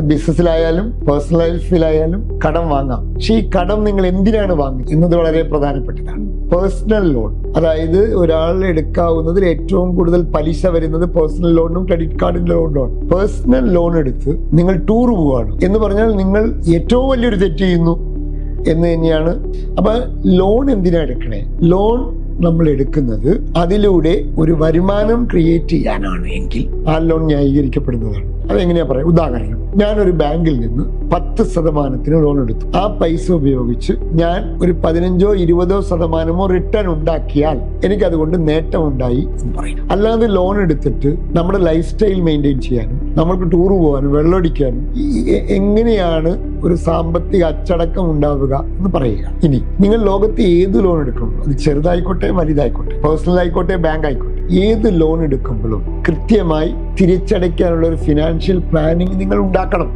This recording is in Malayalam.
ബിസിനസ്സിലായാലും പേഴ്സണൽ ലൈഫിലായാലും കടം വാങ്ങാം. പക്ഷെ ഈ കടം നിങ്ങൾ എന്തിനാണ് വാങ്ങുന്നത് എന്നത് വളരെ പ്രധാനപ്പെട്ടതാണ്. പേഴ്സണൽ ലോൺ, അതായത് ഒരാൾ എടുക്കാവുന്നതിൽ ഏറ്റവും കൂടുതൽ പലിശ വരുന്നത് പേഴ്സണൽ ലോണും ക്രെഡിറ്റ് കാർഡിന്റെ ലോണുമാണ്. പേഴ്സണൽ ലോൺ എടുത്ത് നിങ്ങൾ ടൂർ പോവാണ് എന്ന് പറഞ്ഞാൽ നിങ്ങൾ ഏറ്റവും വലിയൊരു തെറ്റ് ചെയ്യുന്നു എന്ന് തന്നെയാണ്. അപ്പൊ ലോൺ എന്തിനാ എടുക്കണേ? ലോൺ നമ്മൾ എടുക്കുന്നത് അതിലൂടെ ഒരു വരുമാനം ക്രിയേറ്റ് ചെയ്യാനാണ് എങ്കിൽ ആ ലോൺ ന്യായീകരിക്കപ്പെടുന്നതാണ്. അതെങ്ങനെയാ പറയാം? ഉദാഹരണം, ഞാനൊരു ബാങ്കിൽ നിന്ന് 10% ലോൺ എടുത്തു. ആ പൈസ ഉപയോഗിച്ച് ഞാൻ ഒരു 15-20% റിട്ടേൺ ഉണ്ടാക്കിയാൽ എനിക്ക് അതുകൊണ്ട് നേട്ടം ഉണ്ടായി എന്ന് പറയും. അല്ലാതെ ലോൺ എടുത്തിട്ട് നമ്മുടെ ലൈഫ് സ്റ്റൈൽ മെയിൻറ്റെയിൻ ചെയ്യാനും നമ്മൾക്ക് ടൂർ പോകാനും വെള്ളമടിക്കാനും എങ്ങനെയാണ് ഒരു സാമ്പത്തിക അച്ചടക്കം ഉണ്ടാവുക എന്ന് പറയുക. ഇനി നിങ്ങൾ ലോകത്ത് ഏത് ലോൺ എടുക്കണം, അത് ചെറുതായിക്കോട്ടെ വലുതായിക്കോട്ടെ, പേഴ്സണൽ ആയിക്കോട്ടെ ബാങ്ക് ആയിക്കോട്ടെ, ഏത് ലോൺ എടുക്കുമ്പോഴും കൃത്യമായി തിരിച്ചടയ്ക്കാനുള്ള ഒരു ഫിനാൻഷ്യൽ പ്ലാനിങ് നിങ്ങൾ ഉണ്ടാക്കണം.